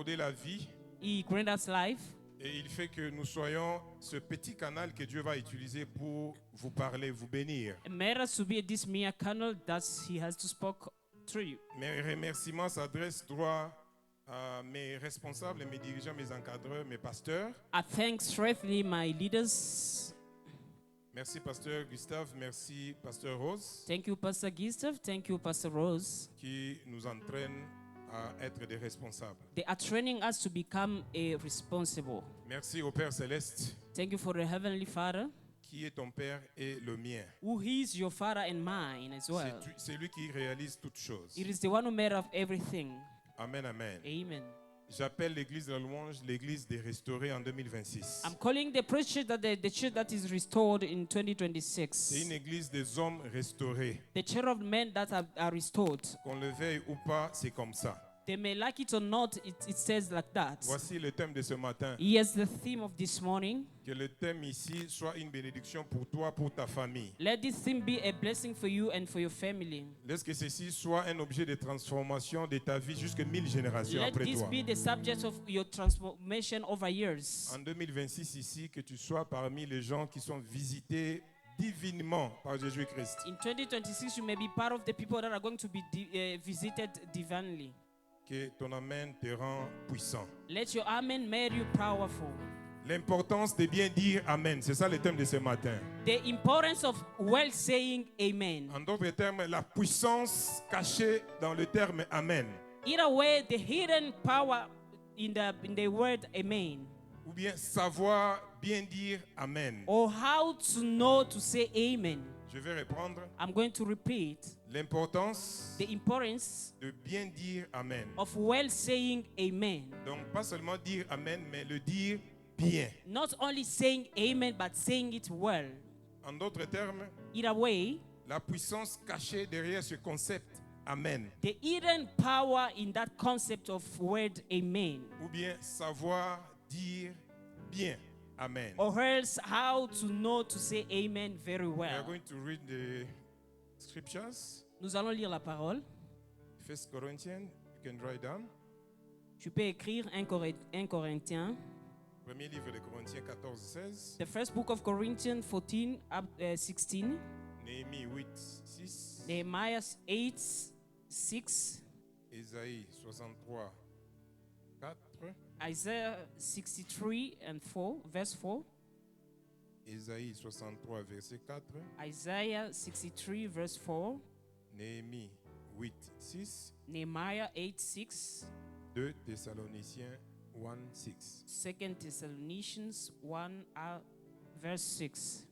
accordé la vie He granted us life. et il fait que nous soyons ce petit canal que Dieu va utiliser pour vous parler, vous bénir. And made us to be this mere canal that He has to speak through you. Mes remerciements s'adressent droit à mes responsables, mes dirigeants, mes encadreurs, mes pasteurs. I thank strongly my leaders. Merci Pasteur Gustave, merci Pasteur Rose, Thank you, Pastor Gustav. Thank you, Pastor Rose. qui nous entraînent à être des responsables. They are training us to become a responsible. Merci au Père Céleste, Thank you for the Heavenly Father, qui est ton Père et le mien. who is your Father and mine as well. C'est lui qui réalise toutes choses. It is the one who made of everything. Amen, amen. Amen. J'appelle l'église de la louange l'église des restaurés en 2026. I'm calling the church the church that is restored in C'est 2026. une église des hommes restaurés. The church of men that are restored. Qu'on le veuille ou pas, c'est comme ça. They may like it or not, it says like that. Voici le thème de ce matin. Here's the theme of this morning. Que le thème ici soit une bénédiction pour toi, pour ta famille. Let this theme be a blessing for you and for your family. Laisse que ceci soit un objet de transformation de ta vie jusqu'à 1000 générations Let après this toi. be the subject of your transformation over years. En 2026 ici, que tu sois parmi les gens qui sont visités divinement par Jésus-Christ. In 2026, you may be part of the people that are going to be visited divinely. Que ton amen te rend puissant. Let your amen make you powerful. L'importance de bien dire amen, c'est ça le thème de ce matin. The importance of well saying amen. En d'autres termes, la puissance cachée dans le terme amen. Either way, the hidden power in the word amen. Ou bien savoir bien dire amen. Or how to know to say amen. Je vais reprendre. I'm going to repeat. L'importance The importance de bien dire amen. of well saying amen. Donc pas seulement dire amen, mais le dire bien. Not only saying amen, but saying it well. En d'autres termes, Either way, la puissance cachée derrière ce concept amen. the hidden power in that concept of word amen. Ou bien savoir dire bien amen. Or else how to know to say amen very We are well. going to read the scriptures. Nous allons lire la parole. 1 Corinthians, you can write down. Tu peux écrire 1 Corinthiens. Premier livre de Corinthiens 14, 16. The first book of Corinthians 14 up 16. Néhémie 8, 6. Nehemiah 8, 6. Ésaïe 63, 4. Isaiah 63 and 4, verse 4. Ésaïe 63, verset 4. Isaiah 63, verse 4. Néhémie 8, 6. Nehemiah 8, 6. 2 Thessaloniciens 1, 6. 2 Thessalonians 1, verse 6.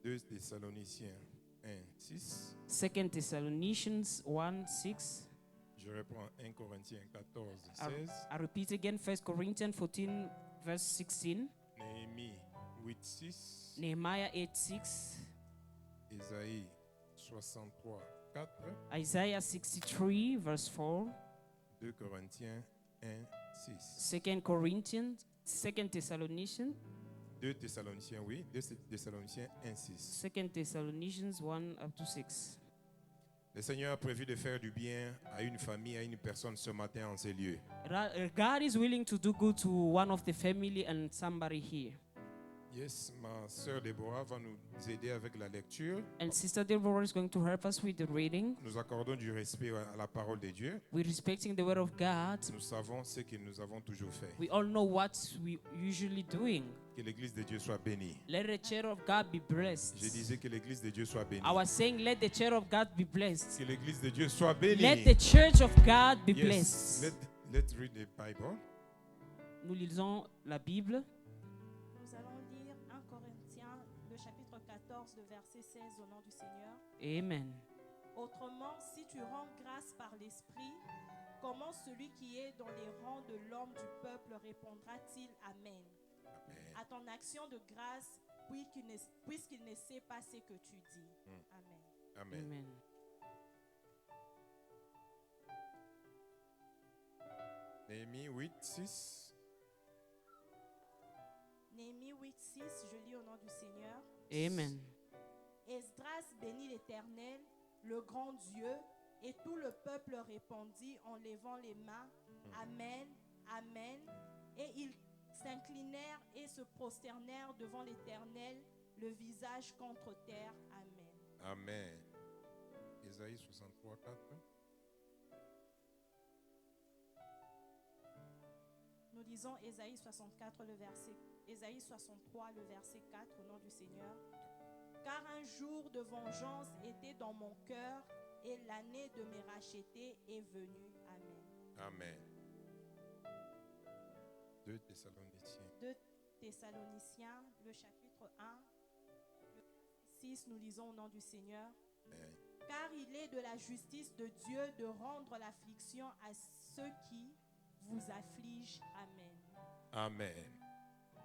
2 Thessaloniciens 1, 6. 2 Thessalonians 1, 6. Je reprends 1 Corinthiens 14, I 16. repeat again, 1 Corinthians 14, verse 16. Néhémie 8, 6. Nehemiah 8, 6. Ésaïe 63, 4. Isaiah 63, verse 4. 2 Corinthiens 1, 6. 2 Corinthians, 2 Thessalonians, 2 Thessaloniciens, oui. 2 Thessaloniciens 1, 6. 2 Thessalonians 1 up to 6. Le Seigneur a prévu de faire du bien à une famille, à une personne ce matin en ces lieux. God is willing to do good to one of the family and somebody here. Yes, ma sœur Déborah va nous aider avec la lecture. And Sister Deborah is going to help us with the reading. Nous accordons du respect à la parole de Dieu. We're respecting the word of God. Nous savons ce que nous avons toujours fait. We all know what we usually doing. Que l'église de Dieu soit bénie. Let the church of God be blessed. Je disais que l'église de Dieu soit bénie. I was saying, let the church of God be blessed. Que l'église de Dieu soit bénie. Let the church of God be Yes, blessed. let's read the Bible. Nous lisons la Bible. Nous allons lire 1 Corinthiens, le chapitre 14, le verset 16 au nom du Seigneur. Amen. Autrement, si tu rends grâce par l'Esprit, comment celui qui est dans les rangs de l'homme du peuple répondra-t-il Amen à ton action de grâce, puisqu'il ne sait pas ce que tu dis. Amen. Amen. Amen. Néhémie 8, 6. Néhémie 8, 6, je lis au nom du Seigneur. Amen. Esdras bénit l'Éternel, le grand Dieu, et tout le peuple répondit en levant les mains. Amen, Amen. Et ils s'inclinèrent et se prosternèrent devant l'Éternel, le visage contre terre. Amen. Amen. Ésaïe 63, 4. Nous lisons Ésaïe 63, le verset 4, au nom du Seigneur. Car un jour de vengeance était dans mon cœur et l'année de mes rachetés est venue. Amen. Amen. 2 Thessaloniciens. 2 Thessaloniciens, le chapitre 1, le verset 6, nous lisons au nom du Seigneur. Amen. Car il est de la justice de Dieu de rendre l'affliction à ceux qui vous affligent. Amen. Amen.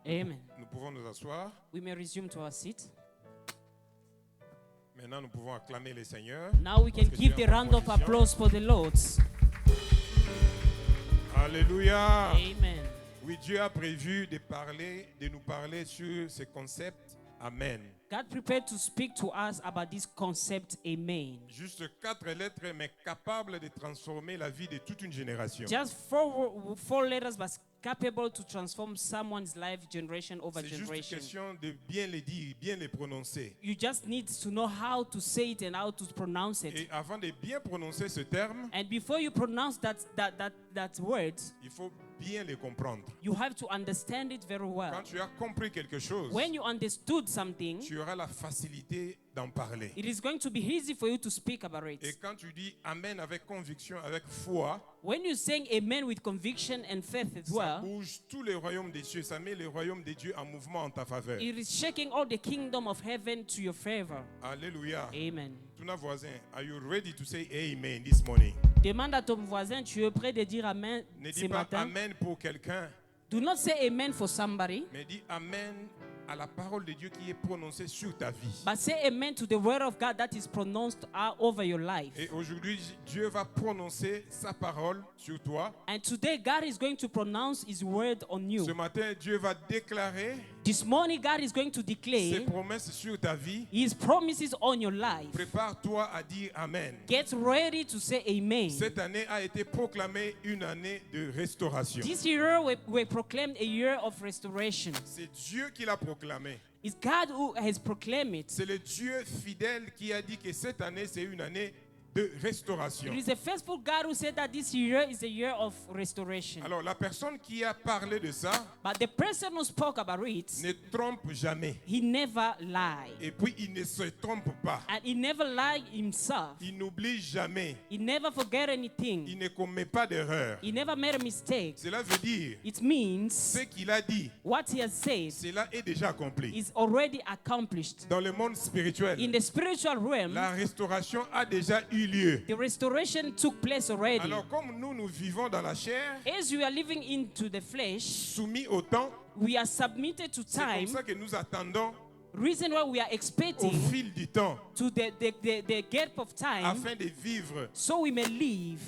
Amen. Nous pouvons nous asseoir. We may resume to our seat. Maintenant, nous pouvons acclamer le Seigneur. Now we can Parce que give Dieu the est en round of position. applause for the Lord. Alléluia. Amen. Oui, Dieu a prévu de nous parler sur ce concept. Amen. God prepared to speak to us about this concept. Amen. Juste 4 lettres, mais capables de transformer la vie de toute une génération. Just four letters, but capable to transform someone's life generation over C'est juste generation. question de bien les dire, bien les prononcer. You just need to know how to say it and how to pronounce it. Et avant de bien prononcer ce terme, And before you pronounce that word, il faut bien les comprendre. you have to understand it very well. Quand tu as compris quelque chose, When you understood something, tu auras la facilité d'en parler. it is going to be easy for you to speak about Et it. quand tu dis Amen avec conviction, avec foi, When you're saying amen with conviction and faith as ça well, bouge tous les royaumes des cieux. Ça met les royaumes de Dieu en mouvement en ta faveur. it is shaking all the kingdom of heaven to your favor. Alléluia. Amen. Ton voisin, are you ready to say Amen this morning? Demande à ton voisin, tu es prêt de dire amen Ne ce dis pas matin? Amen pour quelqu'un, Do not say amen for somebody, mais dis Amen à la parole de Dieu qui est prononcée sur ta vie. but say amen to the word of God that is pronounced over your life. Et aujourd'hui, Dieu va prononcer sa parole sur toi. And today, God is going to pronounce His word on Ce you. matin, Dieu va déclarer This morning, God is going to ses declare promesses sur ta vie. His promises on your life. Prépare-toi à dire Amen. Get ready to say amen. Cette année a été proclamée une année de restauration. This year we proclaimed a year of restoration. C'est Dieu qui l'a proclamé. It's God who has proclaimed it. C'est le Dieu fidèle qui a dit que cette année, c'est une année de restauration. It is a faithful God who said that this year is a year of restoration. Alors, la personne qui a parlé de ça But the person who spoke about it, ne trompe jamais. he never lied. Et puis, il ne se trompe pas. And he never lied himself. Il n'oublie jamais. He never forget Il anything. ne commet pas d'erreur. He never made a mistake. Cela veut dire, It means ce qu'il a dit, what he has said cela est déjà accompli. is already accomplished. Dans le monde spirituel, In the spiritual realm, la restauration a déjà eu lieu. the restoration took place already. Alors, comme nous vivons dans la chair, As we are living into the flesh, soumis au temps, we are submitted to c'est comme time. ça que nous attendons Reason why we are au expecting fil du temps to the gap of time, afin de vivre so we may live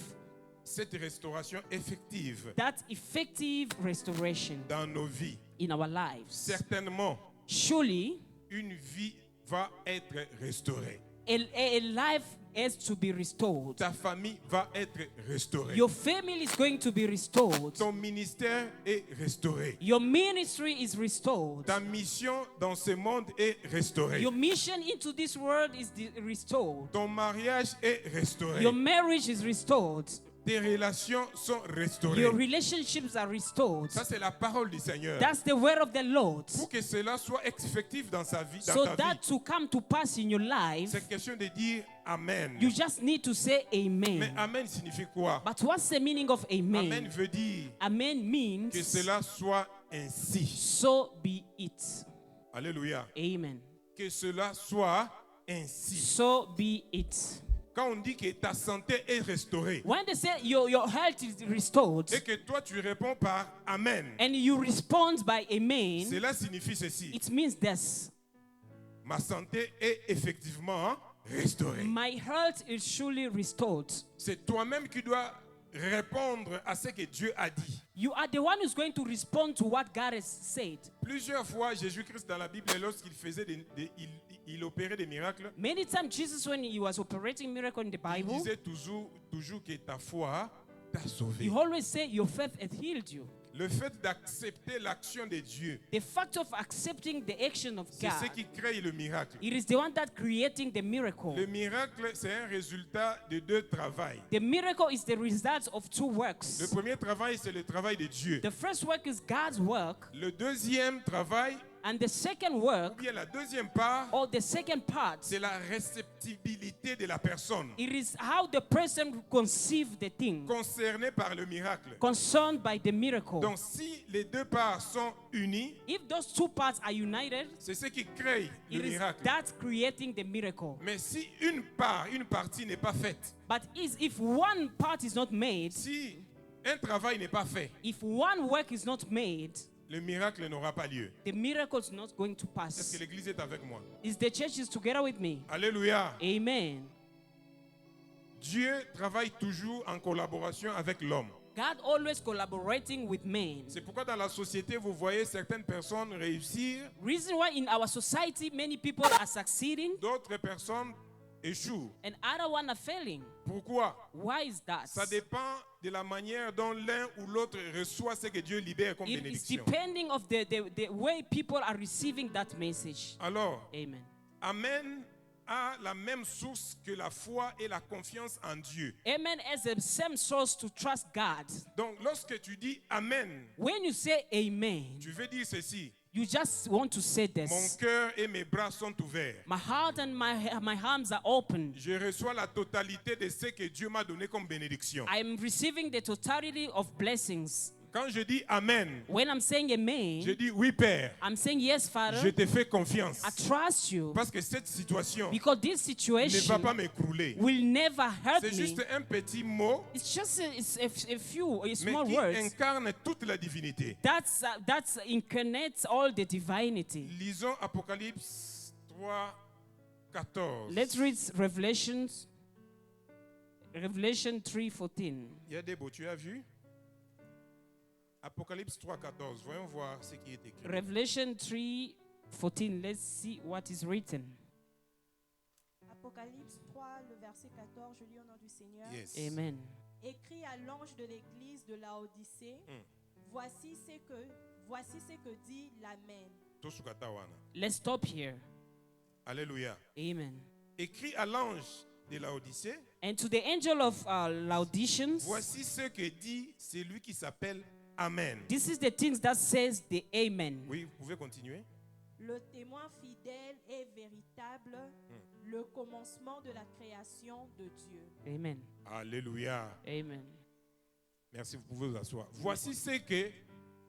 cette restauration effective that effective restoration dans nos vies. in our lives. Certainement, Surely, une vie va être restaurée. a life has to be restored. Ta famille va être restaurée. Your family is going to be restored. Ton ministère est restauré. Your ministry is restored. Ta mission dans ce monde est restaurée. Your mission into this world is restored. Ton mariage est restauré. Your marriage is restored. Tes relations sont restaurées. Your relationships are restored. Ça, c'est la parole du Seigneur. That's the word of the Lord. Pour que cela soit effectif dans sa vie, dans So ta that vie, to come to pass in your life, c'est question de dire Amen. you just need to say Mais amen. Amen signifie quoi? But what's the meaning of Amen amen? veut dire Amen que means cela soit ainsi. so be it. Alléluia. Amen. Que cela soit ainsi. So be it. Quand on dit que ta santé est restaurée When they say your health is restored et que toi tu réponds par Amen, and you respond by amen, cela signifie ceci. it means this. Ma santé est effectivement restaurée. My health is surely restored. C'est toi-même qui dois répondre à ce que Dieu a dit. You are the one who's going to respond to what God has said. Plusieurs fois, Jésus-Christ dans la Bible, lorsqu'il faisait il opérait des miracles, Many times Jesus, when he was operating miracle in the il Bible, disait toujours que ta foi t'a sauvé. You always say your faith has healed you. Le fait d'accepter l'action de Dieu, The fact of accepting the action of c'est ce God, qui crée le miracle. it is the one that creating the miracle. Le miracle, c'est un résultat de deux travails. The miracle is the result of two Le works. premier travail, c'est le travail de Dieu. The first work is God's work, Le deuxième travail, and the second ou work, bien la deuxième part, or the second part, c'est la réceptibilité de la personne it is how the person conceived the thing, concernée par le miracle. concerned by the miracle. Donc, si les deux parts sont unies, If those two parts are united, c'est ce qui crée le it is miracle. that creating the miracle. Mais si une partie n'est pas faite, But if one part is not made, si un travail n'est pas fait, if one work is not made, le miracle n'aura pas lieu. the miracle is not going to Est-ce pass. que l'église est avec moi? Is the church is together with me? Alléluia. Amen. Dieu travaille toujours en collaboration avec l'homme. God always collaborating with men. C'est pourquoi dans la société, vous voyez certaines personnes réussir, Reason why in our society many people are succeeding d'autres personnes échouent. and other one are failing. Pourquoi? Why is that? Ça dépend de la manière dont l'un ou l'autre reçoit ce que Dieu libère comme It is bénédiction. depending of the way people are receiving that message. Alors, Amen. Amen a la même source que la foi et la confiance en Dieu. Amen has the same source to trust God. Donc, lorsque tu dis Amen, When you say amen, tu veux dire ceci. you just want to say Mon this. cœur et mes bras sont ouverts. My heart and my arms are open. Je reçois la totalité de ce que Dieu m'a donné comme bénédiction. I am receiving the totality of blessings. Quand je dis Amen, When I'm saying je amen, dis oui, Père. I'm saying yes, Je Father. te fais confiance. I trust you Parce que cette situation because this ne va situation pas m'écrouler. will never hurt C'est me. juste un petit mot, It's just a few, a mais small qui words. incarne toute la divinité. That's incarnates all the divinity. Lisons Apocalypse 3, 14. Let's read Revelation 3:14. Il y a des mots, tu as vu? Apocalypse 3, 14. Voyons voir ce qui est écrit. Revelation 3:14. Let's see what is written. Apocalypse 3, le verset 14, je lis au nom du Seigneur. Yes. Amen. Écrit à l'ange de l'église de Laodicée, voici ce que dit l'Amen. Tosukata wana. Let's stop here. Alléluia. Amen. Écrit à l'ange de Laodicée, And to the angel of Laodiceans, voici ce que dit celui qui s'appelle Amen. this is the things that says the Amen. Oui, vous pouvez continuer. Le témoin fidèle et véritable, le commencement de la création de Dieu. Amen. Alléluia. Amen. Merci, vous pouvez vous asseoir. Voici ce que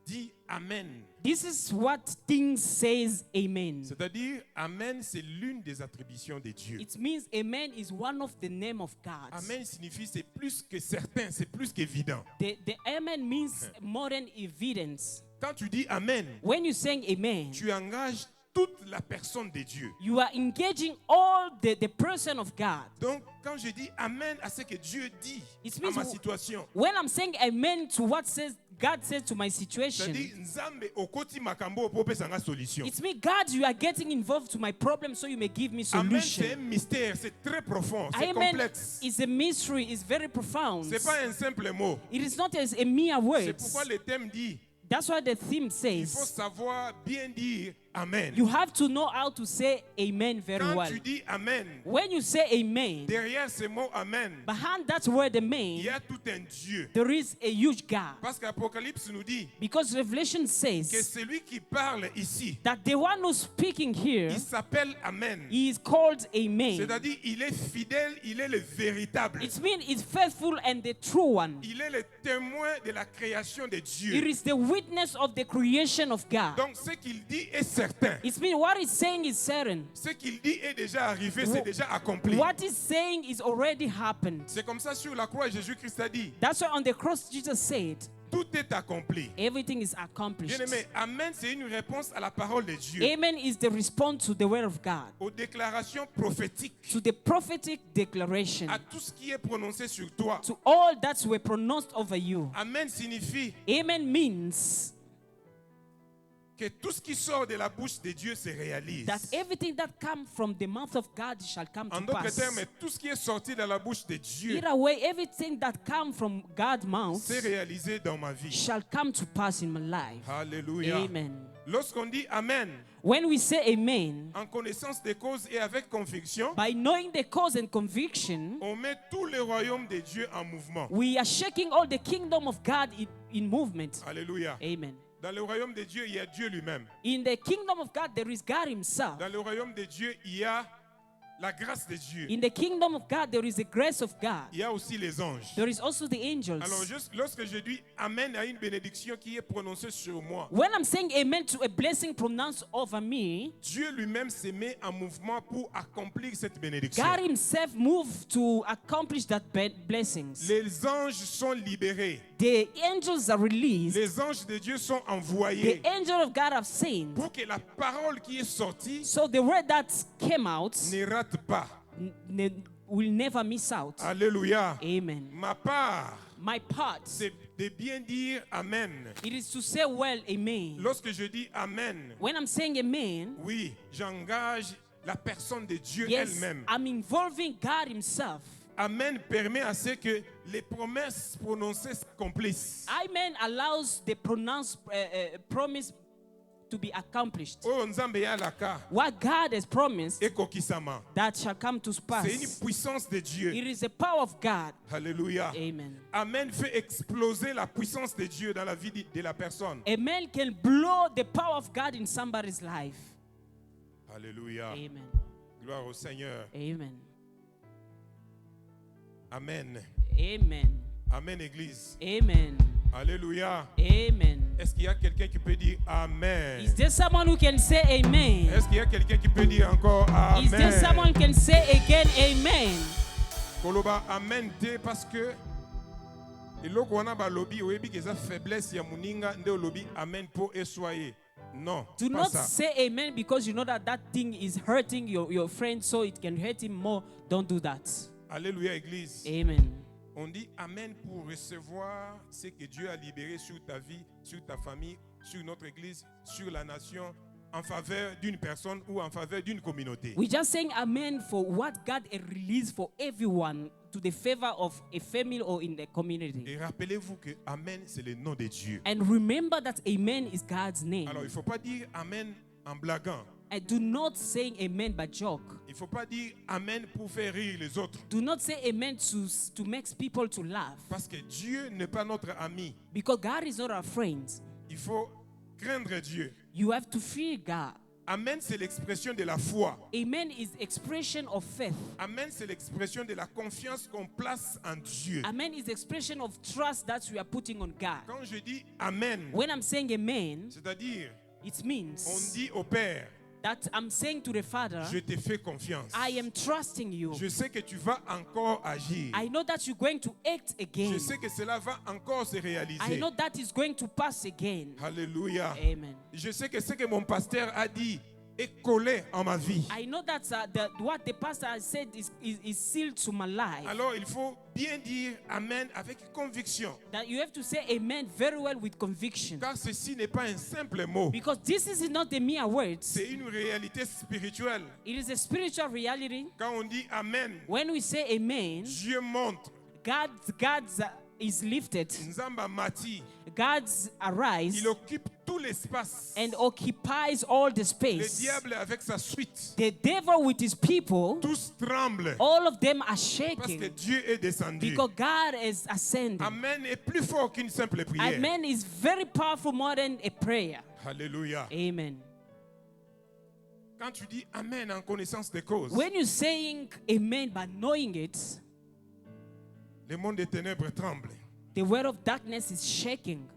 dit Amen. This is what things says Amen. C'est-à-dire, Amen, c'est l'une des attributions de Dieu. It means Amen is one of the name of God. Amen signifie c'est plus que certain, c'est plus qu'évident. The Amen means more than evidence. Quand tu dis Amen, When you saying Amen, tu engages toute la personne de Dieu. you are engaging all the person of God. Donc, quand je dis Amen à ce que Dieu dit It à means ma situation, when I'm saying Amen to what says God says to my situation, c'est-à-dire Nzambe okoti makambo po pesa nga solution. it means God, you are getting involved to my problem so you may give me Amen, c'est un solution. mystère, c'est très profond, c'est Amen complexe. is a mystery, is very profound. C'est pas un simple mot. It is not as a mere C'est word. pourquoi le thème dit, That's what the theme il faut says. savoir bien dire Amen. You have to know how to say Amen very Quand well. tu dis Amen, When you say Amen, derrière ce mot Amen, behind that word il Amen, y a tout un Dieu. there is a huge God. Parce qu'Apocalypse nous dit Because Revelation que says celui qui parle ici, that the one who's speaking here, il s'appelle Amen. he is called Amen. C'est-à-dire, il est fidèle, il est le véritable. It means it's faithful and the true one. Il est le témoin de la création de It Dieu. is the witness of the creation of God. Donc, ce qu'il dit est certain. It means what it's saying is certain. Ce qu'il dit est déjà arrivé, c'est déjà accompli. What it's saying is already happened. C'est comme ça sur la croix, Jésus-Christ a dit, That's why on the cross Jesus said, tout est accompli. everything is accomplished. Bien-aimé, Amen, c'est une réponse à la parole de Dieu, Amen is the response to the word of God, aux déclarations prophétiques, to the prophetic declaration, à tout ce qui est prononcé sur toi. to all that were pronounced over you. Amen signifie Amen means que tout ce qui sort de la bouche de Dieu se réalise. that everything that comes from the mouth of God shall come En to d'autres pass. termes, tout ce qui est sorti de la bouche de Dieu Either way, everything that comes from God's mouth s'est réalisé dans ma vie. shall come to pass in my life. Alléluia. Amen. Lorsqu'on dit Amen, When we say amen, en connaissance des causes et avec conviction, by knowing the cause and conviction, on met tout le royaume de Dieu en mouvement. we are shaking all the kingdom of God in movement. Alléluia. Amen. Dans le royaume de Dieu, il y a Dieu lui-même. In the kingdom of God, there is God himself. Dans le royaume de Dieu, il y a la grâce de Dieu. In the kingdom of God, there is the grace of God. Il y a aussi les anges. There is also the angels. Alors, juste lorsque je dis Amen à une bénédiction qui est prononcée sur moi, When I'm saying amen to a blessing pronounced over me, Dieu lui-même se met en mouvement pour accomplir cette bénédiction. God himself moved to accomplish that blessings. Les anges sont libérés. The angels are released. Les anges de Dieu sont The envoyés angel of God have seen. pour que la parole qui est sortie So the word that came out ne rate pas. will never miss out. Alléluia. Amen. Ma part, My part, c'est de bien dire Amen. it is to say well, amen. Lorsque je dis Amen, When I'm saying amen, oui, j'engage la personne de Dieu yes, elle-même. I'm involving God himself. Amen permet à ce que les promesses prononcées s'accomplissent. Amen allows the pronounced promise to be accomplished. Oh, Nzambe ya laka, What God has promised, ekokisama. that shall come to pass. C'est une puissance de Dieu. It is the power of God. Alléluia. Amen. Amen fait exploser la puissance de Dieu dans la vie de la personne. Amen can blow the power of God in somebody's life. Alléluia. Amen. Gloire au Seigneur. Amen. Amen. Amen. Amen, Église. Amen. Alléluia. Amen. Est-ce qu'il y a quelqu'un qui peut dire Amen? Is there someone who can say amen? Est-ce qu'il y a quelqu'un qui peut dire encore Is there someone Amen? who can say again amen? Koloba Amen te parce que eloko wana ba lobi oyebi que eza faiblesse ya muninga nde olobi Amen po eswaye. Non, Do pas not ça. say amen because you know that that thing is hurting your friend so it can hurt him more. Don't do that. Alléluia, Église. Amen. On dit Amen pour recevoir ce que Dieu a libéré sur ta vie, sur ta famille, sur notre Église, sur la nation, en faveur d'une personne ou en faveur d'une communauté. We're just saying amen for what God has released for everyone to the favor of a family or in the community. Et rappelez-vous que Amen, c'est le nom de Dieu. And remember that amen is God's name. Alors, il ne faut pas dire Amen en blaguant. And do not say amen by joke. Il ne faut pas dire Amen pour faire rire les autres. Do not say amen to make people to laugh. Parce que Dieu n'est pas notre ami. Because God is not our friend. Il faut craindre Dieu. You have to fear God. Amen, c'est l'expression de la foi. Amen is expression of faith. Amen, c'est l'expression de la confiance qu'on place en Dieu. Amen is expression of trust that we are putting on God. Quand je dis Amen, When I'm saying amen, c'est-à-dire, it on means dit au Père, that I'm saying to the Father, je te fais confiance. I am trusting you. Je sais que tu vas encore agir. I know that you're going to act again. Je sais que cela va encore se I réaliser. know that is going to pass again. Alléluia. Amen. Je sais que ce que mon pasteur a dit est collé en ma vie. I know that what the pastor has said is sealed to my life. Alors il faut bien dire Amen avec conviction. That you have to say amen very well with conviction. Car ceci n'est pas un simple mot. Because this is not the mere words. C'est une réalité spirituelle. It is a spiritual reality. Quand on dit Amen, When we say amen, Dieu montre. God's is lifted. Nzamba mati. God's arise Il occupe tout l'espace. and occupies all the Le space. diable avec sa suite. The devil with his people, Tous tremblent. all of them are Parce que shaking Dieu est descendu. because God is ascending. Amen est plus fort qu'une simple prière. Amen is very powerful more than a prayer. Alléluia. Amen. Quand tu dis Amen en connaissance des causes, When you're saying amen by knowing it, le monde des ténèbres tremble. the word of darkness is shaking.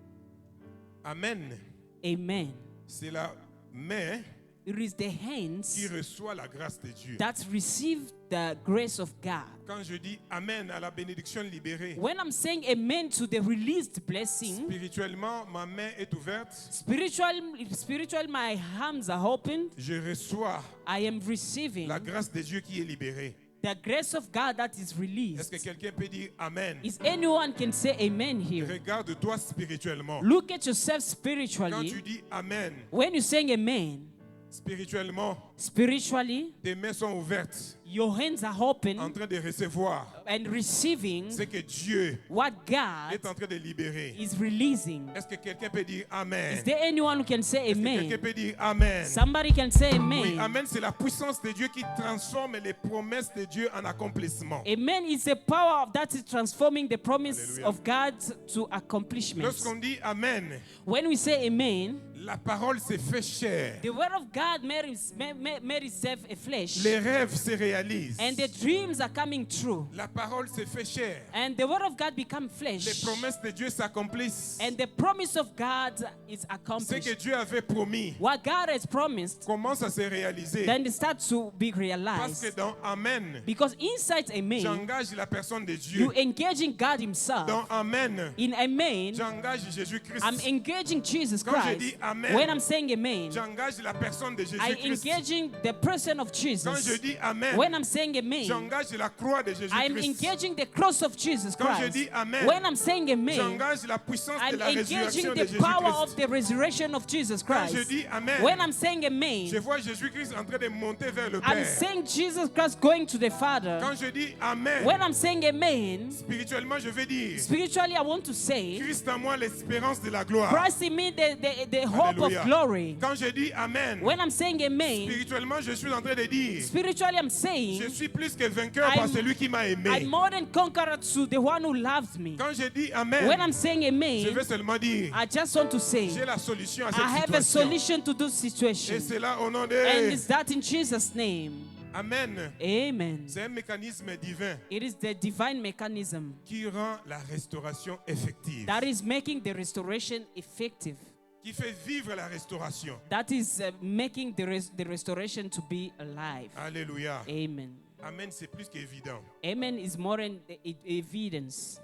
Amen. Amen. C'est la main It is the qui hands reçoit la grâce de Dieu. that receive the grace of God. Quand je dis Amen à la bénédiction libérée, When I'm saying amen to the released blessing, spirituellement, ma main est ouverte. spiritual, my hands are open. Je reçois I am receiving la grâce de Dieu qui est libérée. the grace of God that is Est-ce que released. quelqu'un peut dire Amen? Is anyone can say amen here? Regarde-toi spirituellement. Look at yourself Quand tu spiritually. dis Amen, When you saying amen, spirituellement, spiritually, tes mains sont ouvertes, your hands are en open train de recevoir and receiving ce que Dieu what God est en train de libérer. is releasing. Est-ce que quelqu'un peut dire Amen? Is there anyone who can say Est-ce que quelqu'un amen? peut dire Amen? Somebody can say Oui, amen. Amen, c'est la puissance de Dieu qui transforme les promesses de Dieu en accomplissement. Amen is the power that is transforming the promise Hallelujah. of God to accomplishments. Lorsqu'on dit Amen, When we say amen, la parole se fait chair. the word of God made itself a flesh. Les rêves se réalisent. And the dreams are coming true. La parole se fait chair. And the word of God become Les flesh. promesses de Dieu s'accomplissent. And the promise of God is Ce que accomplished. Dieu avait promis What God has promised, commence à se réaliser. then it starts to be Parce que realized. dans Amen, Because inside amen, j'engage la personne de Dieu. you engaging God himself. Dans Amen, In amen, j'engage Jésus-Christ. I'm engaging Jesus Quand je Christ. dis amen, When I'm saying amen, j'engage la personne de I Jésus-Christ. engaging the person of Quand je Jesus. dis Amen, When I'm saying amen, j'engage la croix de I'm Jésus-Christ. engaging the cross of Jesus Quand je Christ. dis Amen, When I'm saying amen, j'engage la puissance de I'm la engaging résurrection de the power of Jésus-Christ. the resurrection of Jesus Quand je Christ. dis Amen, When I'm saying amen, je vois Jésus-Christ en train de monter vers le I'm Père. saying Jesus Christ going to the Father. Quand je dis Amen, When I'm saying amen, spirituellement, je vais dire spiritually I want to say, Christ en moi, l'espérance de la gloire. Christ in me the hope Alléluia. of glory. Quand je dis Amen, When I'm saying amen, spirituellement, je suis en train de dire spiritually I'm je saying, suis plus que vainqueur par I'm- celui qui m'a aimé. I'm more than conqueror to the one who loves me. Quand je dis When Amen, I'm saying je amen, vais seulement dire I just want to say, j'ai la solution à I cette have a situation. solution to this Et situation. c'est là au nom And de it's that in Jesus' name. Amen. Amen. C'est un mécanisme divin It is the divine mechanism qui rend la restauration effective, that is making the restoration effective. qui fait vivre la restauration. That is making the restoration to be alive. Alléluia. Amen. Amen, c'est plus qu'évident. Amen is more than the evidence.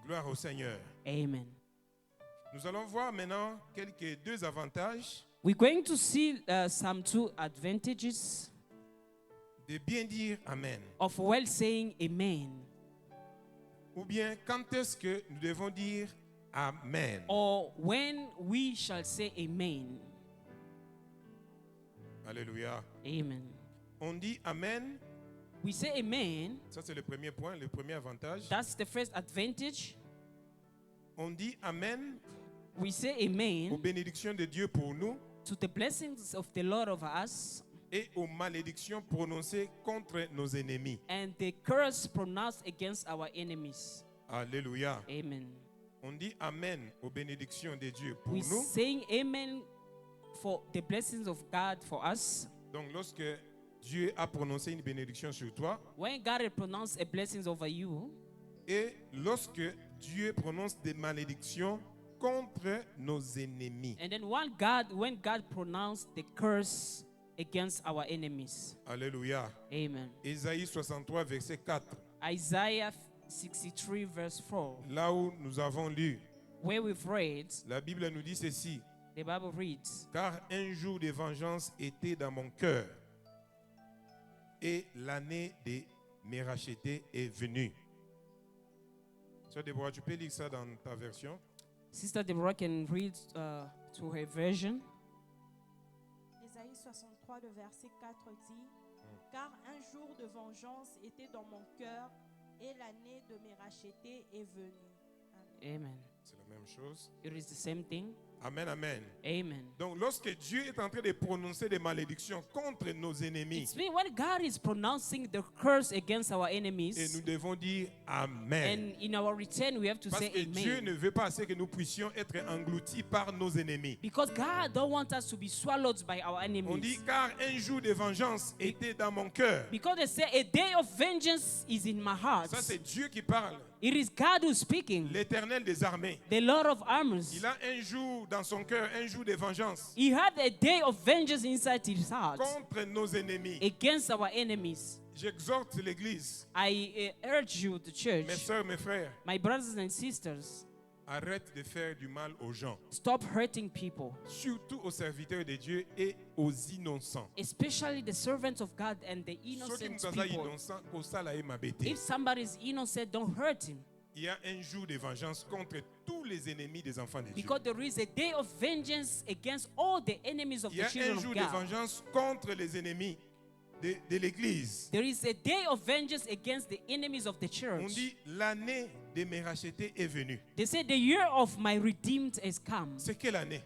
Gloire au Seigneur. Amen. Nous allons voir maintenant deux avantages We're going to see some two advantages de bien dire Amen. of well saying amen. Ou bien, quand est-ce que nous devons dire Amen? Or when we shall say amen. Alléluia. Amen. On dit Amen. We say amen. Ça, c'est le premier point, le premier avantage. That's the first advantage. On dit Amen We say aux amen bénédictions de Dieu pour nous to the blessings of the Lord over us et aux malédictions prononcées contre nos ennemis. and the curse pronounced against our enemies. Alléluia. Amen. On dit Amen aux bénédictions de Dieu pour We nous. saying amen for the blessings of God for us. Donc, lorsque Dieu a prononcé une bénédiction sur toi When God pronounced a blessings over you, et lorsque Dieu prononce des malédictions contre nos ennemis. and then when God pronounced the curse against our enemies. Alléluia. Amen. Ésaïe 63, verset 4. Isaiah 63 verse 4, Là où nous avons lu, where we've read, la Bible nous dit ceci. the Bible reads, Car un jour de vengeance était dans mon cœur et l'année de me racheter est venue. Sœur Déborah, tu peux lire ça dans ta version? Sister Deborah can read to her version. Ésaïe 63, le verset 4 dit, car un jour de vengeance était dans mon cœur et l'année de me racheter est venue. Amen. Amen. C'est la même chose. It is the same thing. Amen, amen. Amen. Donc, lorsque Dieu est en train de prononcer des malédictions contre nos ennemis, It's mean when God is pronouncing the curse against our et enemies, nous devons dire Amen. and in our return we have to Parce say que Dieu ne amen. veut pas assez que nous puissions être engloutis par nos ennemis. Because God don't want us to be swallowed by our On dit enemies. car un jour de vengeance était dans mon cœur. Because they say a day of vengeance is in my heart. Ça, c'est Dieu qui parle, It is God who's speaking, l'Éternel des armées. the Lord of armies. Il a un jour dans son cœur, un jour de vengeance He had a day of vengeance inside his heart contre nos ennemis. against our enemies. J'exhorte l'Église, I urge you, the church, mes soeurs, mes frères, my brothers and sisters, Arrête de faire du mal aux gens, Stop hurting people, surtout aux serviteurs de Dieu et aux innocents. especially the servants of God and the Soki innocent mutu aza people. innocent, kosala ye mabe te. If somebody is innocent, don't hurt him. Il y a un jour de vengeance contre tous les ennemis des enfants de Dieu. Because there is a day of vengeance against all the enemies of Il y the a children un of jour de God. vengeance contre les ennemis de l'Église. There is a day of vengeance against the enemies of the On church. dit l'année de me racheter est venue. They say the year of my redeemed has come. C'est quelle année?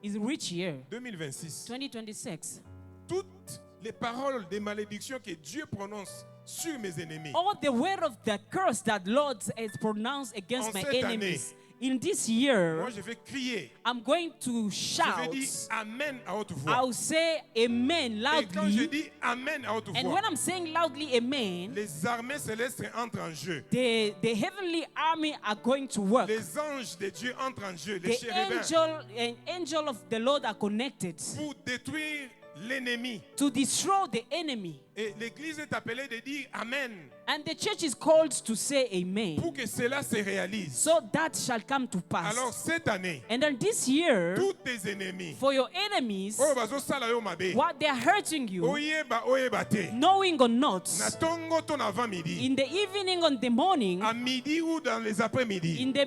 Is which year? 2026. 2026. Toutes les paroles de malédiction que Dieu prononce sur mes ennemis. All the word of the curse that Lord has pronounced against En my cette enemies. In this year, Moi, je vais crier. I'm going to Je vais dire shout. Amen à haute voix. I'll say amen Et quand je loudly. dis Amen à haute And voix, when I'm saying loudly amen, les armées célestes entrent en jeu. the heavenly army are going to work. Les anges de Dieu entrent en jeu. Les The chérubins angel of the Lord are connected pour détruire l'ennemi. to destroy the enemy. Et l'Église est appelée de dire Amen And the church is called to say amen. pour que cela se réalise. So that shall come to pass. Alors cette année, And then this year, tous tes ennemis, for your enemies, oyo bazosala yo mabe, what they are hurting you, oyeba te, knowing or not, na tongo to na avant-midi, in the evening, on the morning, à midi ou dans les après-midi, in the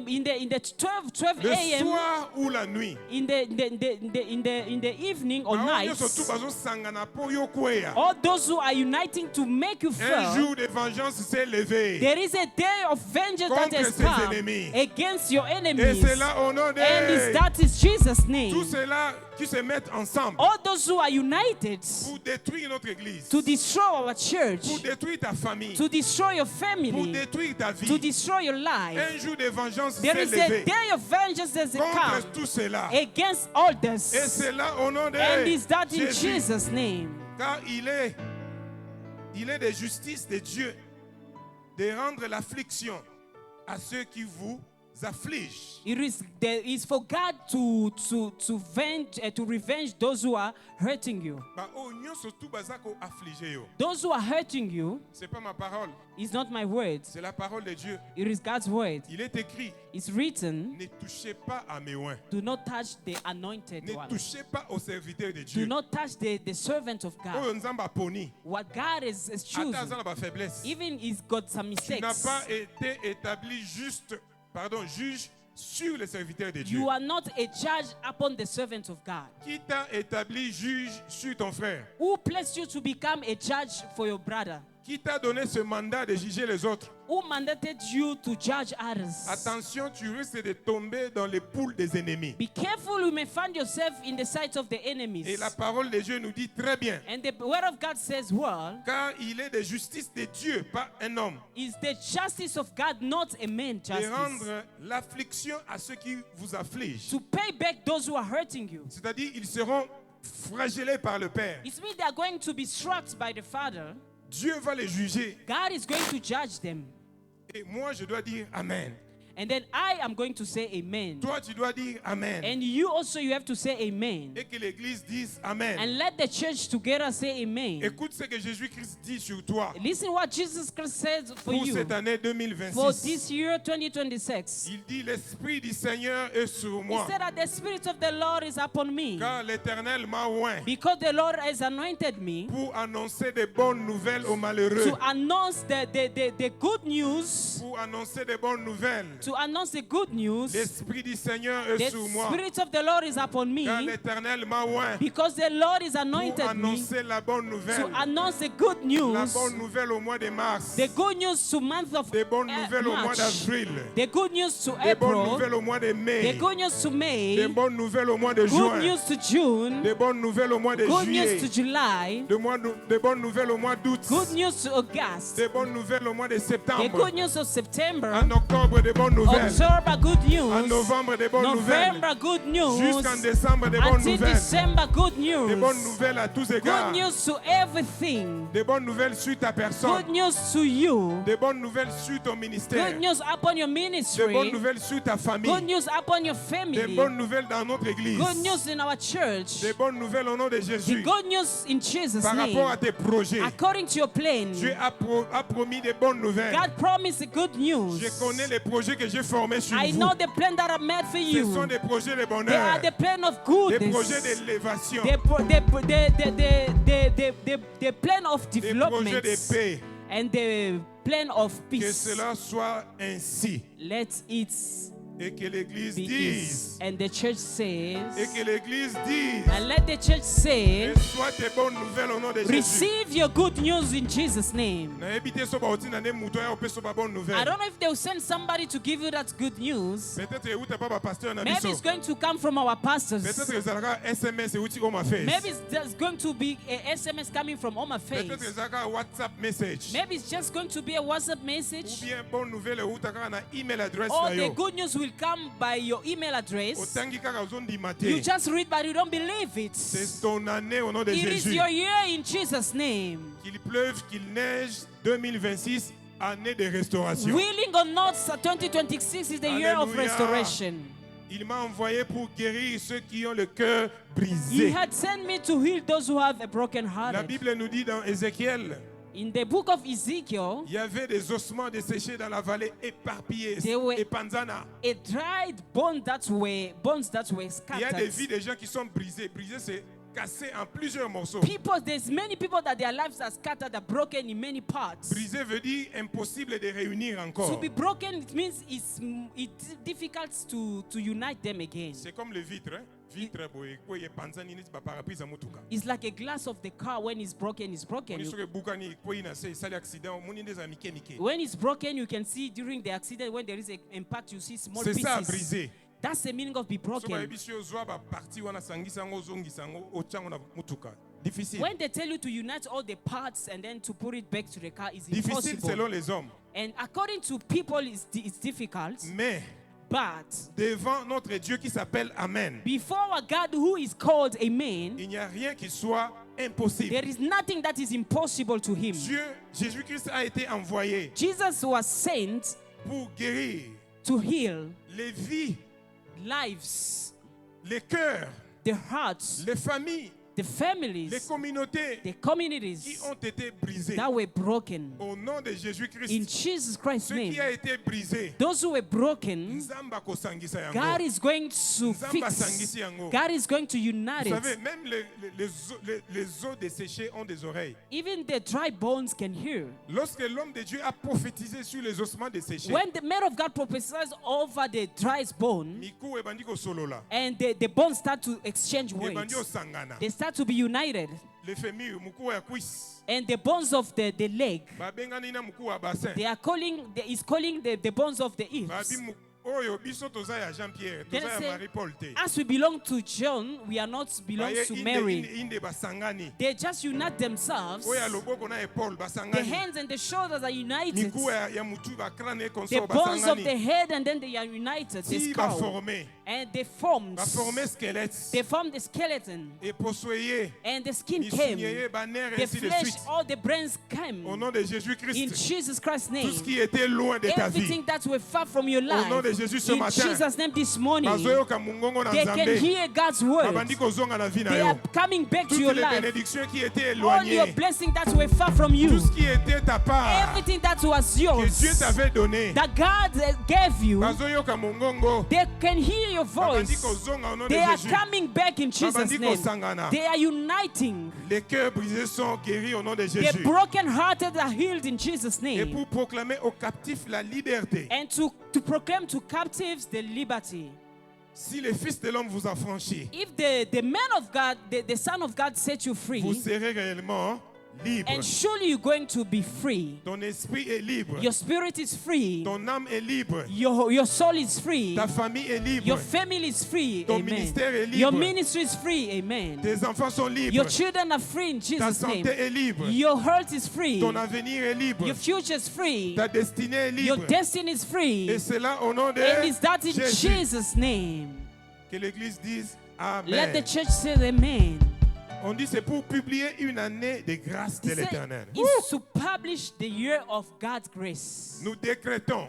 12 le a.m., soir ou la nuit, in the evening or bango night, nyonso tu bazosangana po yo kweya. all those who are uniting to make you Un feel jour de vengeance s'est levé. there is a day of vengeance that Contre has ses come ennemis. against your Et enemies. c'est là au nom And de that is Jesus' tous name. ceux-là qui se mettent ensemble All those who are united pour détruire notre église, to destroy our church, pour détruire ta famille, to destroy your pour family, détruire ta to vie. destroy your life. Un jour de vengeance There s'est is a levé day of vengeance that has contre come tout cela. against all Et this. c'est là au nom de And is that in Jésus. Jesus' name? Car il est de justice de Dieu de rendre l'affliction à ceux qui vous affligent. There is for God to revenge those who are hurting you. Bah, oh, nyonso tu baza ko affliger yo. Those who are hurting you C'est pas ma parole, is not my words. c'est la parole de Dieu. It is God's word. Il est écrit, It's written, ne touchez pas à mes oins. do not touch the anointed Ne one. touchez pas aux serviteurs de Do Dieu. not touch the servant of God. Oyo nzamba poni. What God is Ata choosing, aza na ba faiblesse. even he's got some Tu n'as mistakes. pas été établi juge sur les serviteurs de Dieu. You are not a judge upon the servant of God. Qui t'a établi juge sur ton frère? Who placed you to become a judge for your brother? Qui t'a donné ce mandat de juger les autres? Who mandated you to judge others? Attention, tu risques de tomber dans les poules des ennemis. Be careful, you may find yourself in the sight of the enemies. Et la parole de Dieu nous dit très bien. And the word of God says, well, Car il est de justice de Dieu, pas un homme, is the justice of God, not a man de justice. rendre l'affliction à ceux qui vous affligent. To pay back those who are hurting you. C'est-à-dire, ils seront flagellés par le Père. It means they are going to be struck by the Father. Dieu va les juger. God is going to judge them. Et moi, je dois dire Amen. And then I am going to say amen. Toi, tu dois dire Amen. And you also, you have to say amen. Et que l'Église dise Amen. And let the church together say amen. Écoute ce que Jésus-Christ dit sur toi Listen what Jesus Christ says for pour you. cette année For 2026. this year 2026. Il dit, l'Esprit du Seigneur est sur He moi, said that the Spirit of the Lord is upon me. car l'Éternel m'a oint Because the Lord has anointed me pour annoncer de bonnes nouvelles aux malheureux, to announce the good news. pour annoncer de bonnes nouvelles. To announce the good news. L'Esprit du Seigneur est The sur moi, Spirit of the Lord is upon car me. l'Éternel m'a oint Because the Lord is pour anointed me annoncer la bonne nouvelle. to announce the good La news. bonne nouvelle au mois de mars, The good news to month of des bonnes nouvelles au mois March. d'avril, The good news to des bonnes April. nouvelles au mois de The mai, good news to May. des bonnes nouvelles au mois de Good juin, news to June. des bonnes nouvelles au mois de Good juillet, news to July. des bonnes nouvelles au mois d'août, Good news to August. des bonnes nouvelles au mois de The septembre, good news of September. en octobre des bonnes nouvelles, October, good en news. novembre des bonnes nouvelles, November, good news. jusqu'en décembre des bonnes Until nouvelles, December, good news. des bonnes nouvelles à tous égards, Good news to everything. des bonnes nouvelles sur ta personne, Good news to you. des bonnes nouvelles sur ton ministère, Good news upon your des ministry. bonnes nouvelles sur ta Good famille, news upon your des family. bonnes nouvelles dans notre église, Good news in our church. des bonnes nouvelles au nom de The Jésus. good news in Jesus' Par rapport à name. tes projets, According to your plan. Dieu a promis des bonnes nouvelles. God promised the good news. Je connais les projets que que j'ai formés sur I vous. know the plan that I made for Ce you. sont des projets de They are bonheur, the plan of des goodness. projets d'élévation, The plan of des projets development de paix. and the plan of Que peace. cela soit ainsi. Let it Et que l'Église be dise. is. And the church Et says, que l'Église dise. and let the church say, Reçois tes bonnes nouvelles au nom de Jésus. receive your good news in Jesus' name. I I don't know if they'll send somebody to give you that good news. Maybe it's going to come from our pastors. Maybe it's just going to be a SMS coming from Oma Faith. WhatsApp message. Maybe it's just going to be a WhatsApp message. Ou bien bonne nouvelle eutaka na email address Or na the yo. good news will come by your email address. Otangi kaka ozondima You te. just read, but you don't believe it. C'est ton année au nom de It is Jésus. your year in Jesus' name. Qu'il pleuve, qu'il neige, 2026, année de restauration. Willing or not, 2026 is the year of Alléluia. restoration. Il m'a envoyé pour guérir ceux qui ont le cœur He brisé. had sent me to heal those who have a broken La heart. Bible nous dit dans Ézéchiel, In the book of Ezekiel, il y avait des ossements desséchés dans la vallée éparpillés. They were- Et Panzana. a dried bones that were Il y a des scattered. vies de gens qui sont brisés. Brisés, c'est cassé en plusieurs morceaux. There's many people that their lives are scattered, are broken in many parts. Brisé veut dire impossible de réunir To encore. be broken, it means it's difficult to unite them again. C'est comme le vitre. Hein? Vitre, boy, quoi, il y a Panzani, il y a parapluie, ça mutuka. It's like a glass of the car. When it's broken, it's broken. On est sûr que Boukani, quoi, il a fait ça l'accident, on est des amis kémiques. When it's broken, you can see during the accident, when there is an impact, you see small C'est ça, pieces. brisé. That's the meaning of be So, bah, broken. ebishi ozwa ba parti wana sangisa ngo zongisa ngo ochango na mutuka. Difficile. When they tell you to unite all the parts and then to put it back to the car, is Difficile impossible. selon les hommes. And according to people, it's difficult. Mais But devant notre Dieu qui s'appelle Amen, before our God, who is called Amen, il n'y a rien qui soit impossible. there is nothing that is impossible to him. Dieu, Jésus-Christ a été envoyé Jesus was sent pour guérir to heal les vies, lives, les cœurs, the hearts, les familles, the les families, communautés the qui communities ont été brisées. that were broken. Au nom de In Jésus-Christ, Jesus Christ's ce qui name, a été brisé, those who were broken, Nzamba kosangisa yango. God is going to Nzamba fix. sangisi yango. God is going to unite Vous savez, it. même les os desséchés ont des oreilles. Even the dry bones can hear. Lorsque l'homme de Dieu a prophétisé sur les ossements desséchés, When the man of God prophesies over the dry bone, Miku ebandi kosolola, and the bones start to exchange ebandi words, osangana. they start to be united. Les fémur, muku ya cuisse, And the bones of the leg, babengani na muku ya bassin. is calling the bones of the Babi hips. mu- oyo biso toza ya Jean-Pierre, Then toza say, ya Marie-Paul te. as we belong to John, we are not belong Baye to inde- Mary. inde basangani. They just unite themselves. Oyo ya loboko na Paul The basangani. hands and the shoulders are united. Miku ya mutu ba crâne The consort bones of the basangani. head and then they are united. The Si ba skull. formé, And they formed. ba formé squelette. They formed the skeleton. Et possoyé, And the skin ni came. signé ba nerf The ainsi de flesh, suite. all the brains came. Au nom de In Jésus-Christ, Jesus Christ's tout name. ce qui était loin de ta vie, Everything that were far from your au nom de life. Jésus ce In matin, Jesus' name this morning. bazoyoka mungongo na They can Nzambe, hear God's word. babandi kozonga na vie na They yo. are coming back to Toutes your les life. bénédictions qui étaient All your éloignées, blessings that were far from tout you. ce qui était ta part, Everything that was que yours. Dieu t'avait donné, That God gave you. bazoyoka mungongo, They can hear your babandi voice. kozonga au nom de They are Jésus. coming back in Jesus' Babandi name. kosangana. They are uniting. Les cœurs brisés sont guéris au nom de The Jésus. broken-hearted are healed in Jesus' Et name. pour proclamer aux captifs la liberté. And to proclaim to captives the liberty. Si le Fils de l'homme vous a franchi, If the man of God, the Son of God set you vous free, serez réellement libre. and surely you're going to be free. Ton esprit est libre. Your spirit is free. Ton âme est libre. Your soul is free. Ta famille est libre. Your family is free. Ton Amen. ministère est libre. Your ministry is free. Amen. Tes enfants sont libres. Your children are free in Ta Jesus' name. santé est libre. Your health is free. Ton avenir est libre. Your future is free. Ta destinée est Your libre. destiny is free. Et cela au nom de And is that in Jésus. Jesus' name? Que l'Église dise Let the Amen. church say amen. On dit c'est pour publier une année de grâce de He said l'Éternel. it's to publish the year of God's grace. Nous décrétons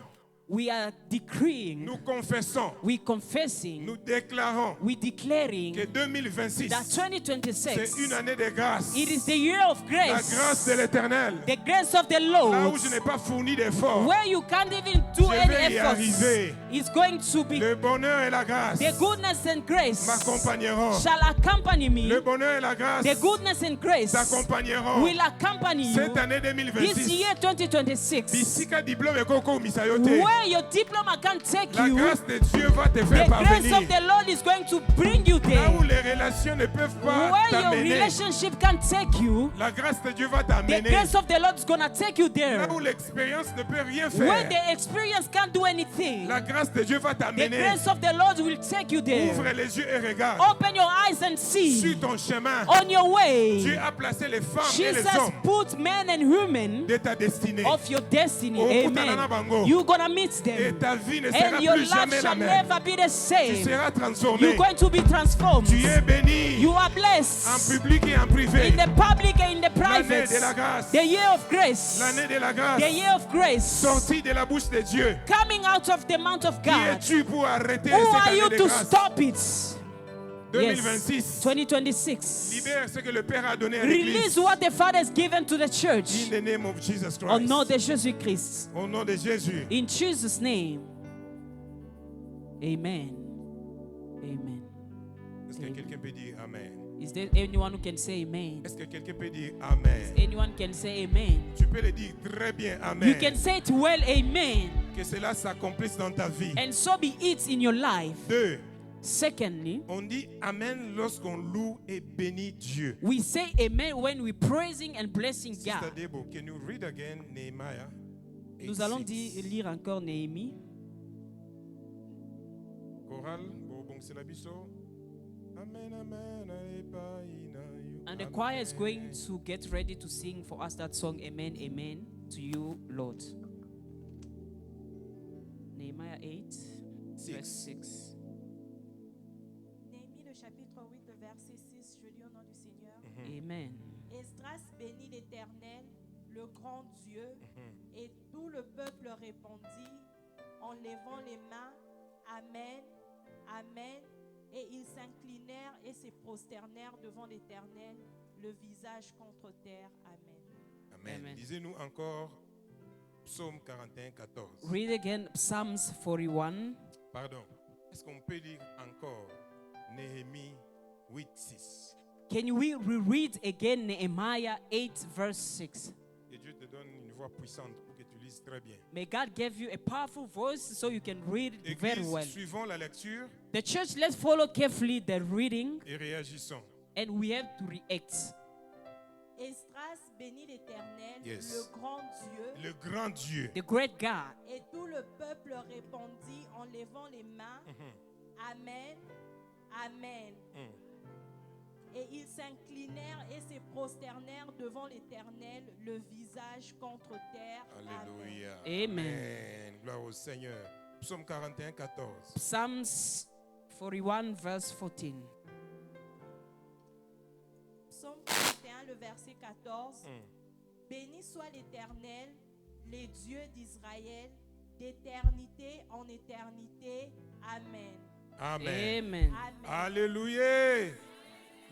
we are decreeing, nous confessons, we confessing, nous déclarons we declaring que 2026, that c'est 2026, une année de grâce. it is the year of La grâce grace, de l'Éternel. the grace of the Là où Lord, je n'ai pas fourni d'efforts, where you can't even do Je vais any y efforts, arriver. is going to be, le bonheur et la grâce the goodness and grace m'accompagneront. shall accompany me, Le bonheur et la grâce the goodness and grace t'accompagneront. will accompany Cette you année this 2026, year 2026, bisika diplôme ekoko misayote. where your diploma can't take La you. grâce de Dieu va te faire The grace parvenir. of the Lord is going to bring you Là où there. les relations ne peuvent pas Where your t'amener, relationship can't take you, la grâce de Dieu va the t'amener. grace of the Lord is going to take you there. Là où l'expérience ne peut rien Where faire, the experience can't do anything, la grâce de Dieu va the t'amener. grace of the Lord will take you Ouvre there. les yeux et regarde. Open your eyes and see Sur ton chemin, on your way. Dieu a placé les femmes et les Jesus hommes put men and women de ta destinée. of your destiny. Oh, Amen. You're going to meet Et them. ta vie ne sera And your plus life jamais la shall même. never be the Tu same. seras transformé. You're going to be transformed. Tu es béni You are en blessed. public et en privé. In the public and in the L'année private, de la grâce. the year of grace, L'année de la grâce. the year of grace, Sortie de la bouche de Dieu. coming out of the mouth of Qui God. es-tu pour arrêter Who cette are année you de to grâce? stop it? 2026. 2026. Libère ce que le Père a donné à Release l'Église. what the Father has given to the In church. the name of Jesus Au nom Christ. de Jésus-Christ. Au nom de Jésus. In Jesus' name. Amen. Amen. Est-ce que quelqu'un peut dire Amen? Is there anyone who can say amen? Est-ce que quelqu'un peut dire Amen? Anyone can say amen? Tu peux le dire très bien Amen. You can say it well, amen. Que cela s'accomplisse dans ta vie. And so be it in your life. 2. Secondly, On dit Amen lorsqu'on loue et bénit Dieu. we say amen when we're praising and blessing Sister God. Debo, can you read again Nehemiah? Nous allons 8:6. lire encore Néhémie. Chorale, bon, c'est la biso. Amen, amen, And the choir is going to get ready to sing for us that song, Amen, Amen, to you, Lord. Nehemiah 8, verse 6. Néhémie, le chapitre 8, le verset 6, je lis au nom du Seigneur. Amen. Esdras bénit l'Éternel, le grand Dieu, et tout le peuple répondit en levant les mains, Amen, Amen. Et ils s'inclinèrent et se prosternèrent devant l'Éternel, le visage contre terre. Amen. Amen. Amen. Lisez-nous encore Psaume 41, 14. Read again Psalms 41. Pardon. Est-ce qu'on peut lire encore Néhémie 8, 6? Can we reread again Nehemiah 8, verse 6? Que Dieu te donne une voix puissante pour que tu lises très bien. May God give you a powerful voice so you can read it very Église, well. suivons la lecture The church, let's follow carefully the reading et réagissons. and we have to react. Esdras bénit l'Éternel, Yes. le grand Dieu, Le grand Dieu. The great God. et tout le peuple répondit en levant les mains, Amen, Amen. Et ils s'inclinèrent et se prosternèrent devant l'Éternel, le visage contre terre. Amen. Alléluia. Amen. Gloire au Seigneur. Psaume 41, 14. Psalms 41, verse 14. Psaume 41, le verset 14. Béni soit l'Éternel, les dieux d'Israël, d'éternité en éternité. Amen. Amen. Amen. Amen. Alléluia.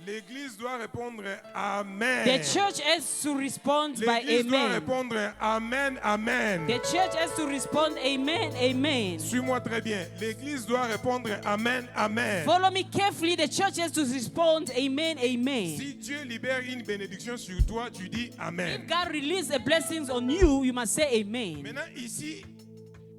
L'Église doit répondre Amen. The church has to respond by L'Église doit amen. répondre Amen, Amen. The church has to respond amen, amen. Suis-moi très bien. L'Église doit répondre Amen, Amen. Follow me carefully. The church has to respond amen, amen. Si Dieu libère une bénédiction sur toi, tu dis If Amen. God releases a blessings on you, you must say amen. Maintenant, ici,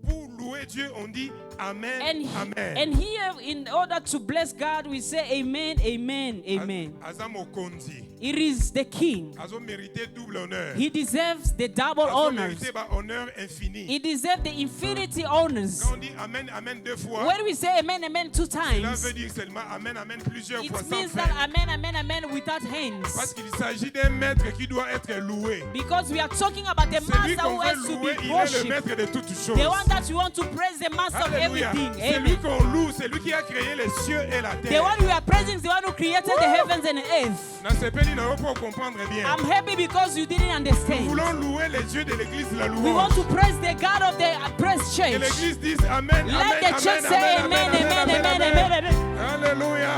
pour louer Dieu, on dit Amen, Amen. And here, in order to bless God, we say amen, amen, amen. Azamo Kondi. It is the King. Azo mérité double honneur. He deserves the double Azo honors. mérité honneur infini. He deserves the infinity honors. Quand on dit Amen, Amen deux fois, When we say amen, amen 2 cela times, veut dire seulement Amen, Amen plusieurs it fois sans means that fin. amen, amen, amen without Parce hands. qu'il s'agit d'un maître qui doit être loué. Because we are talking about the Celui master qu'on who veut has to louer, be il est le worshipped. maître de toutes choses. The one that you want to praise, the master of Alléluia. Alléluia. everything. C'est lui Amen. qu'on loue, c'est lui qui a créé les cieux et la The terre. one we are praising is the one who created the heavens and the earth. Dans ce pays, nous pas comprendre bien. I'm happy because you didn't Nous understand. voulons louer les dieux de l'église, la We want louange. to praise the God of the praise Que church. l'église dise Amen, Let Amen, the church say amen, amen, amen, amen, amen. Alléluia.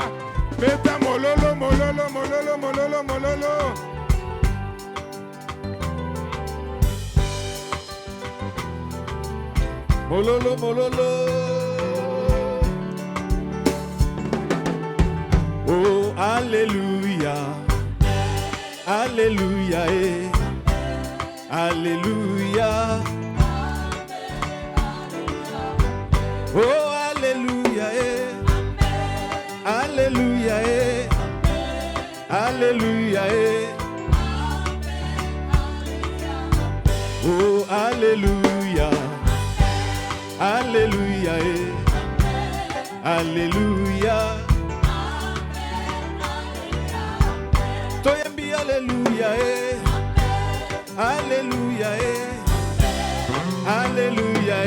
Beta mololo, mololo, mololo, mololo, mololo. Mololo, mololo. Oh, Alléluia. Alléluia. Alléluia. Oh, Alléluia. Alléluia. Alléluia. Oh, Alléluia. Alléluia. Alléluia. Toyembi Alléluia. Alléluia. Alléluia.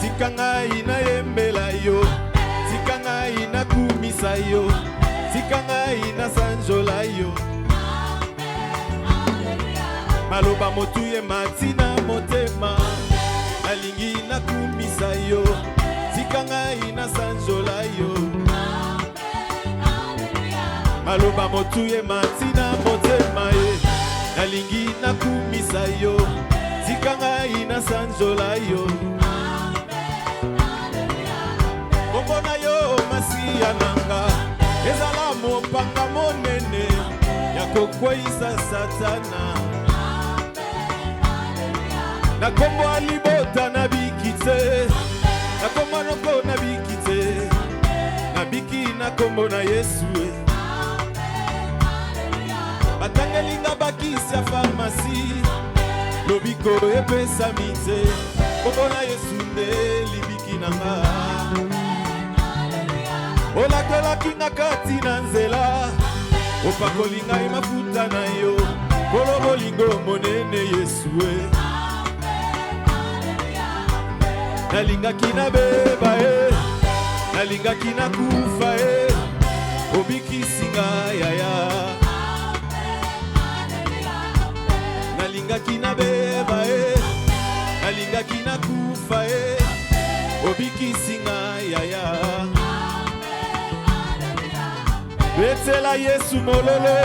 Tikanga ina yembela yo. Tikanga ina kumisa yo. Tikanga ina sanjola yo. Maloba motuye matina motema. Nalingi na kumisa yo. Tikanga ina sanjola yo. Maloba motuye matina motema ye. Nalingi na kumisa yo. Tikanga ina sanjola yo. Kombona yo masiya nanga. Ezala mopanga monene. Yako kweisa satana. Na kombo alibota na bikite. Na kombo noko na bikite. Na biki na kombo na Yesu. Batangelinga bakisi ya pharmacie. Lobiko epesa mite. Kombo na Yesu nde libiki nanga. Olakola kinga kati na nzela. Opakolinga mafuta na yo. Kolo bolingo monene Yesu. Nalinga kina beba nalinga kina kufa obiki singa yaya. Nalinga kina beba nalinga kina kufa obiki singa yaya. Betela Yesu mololo.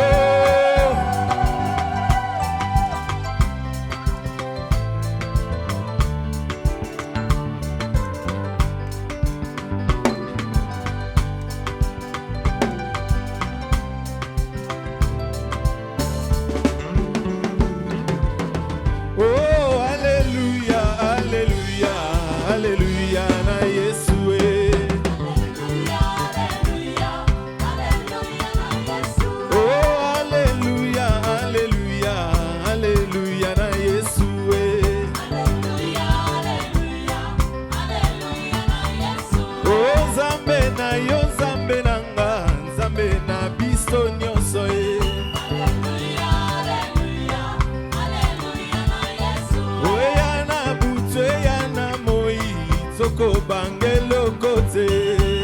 Bangelo kote.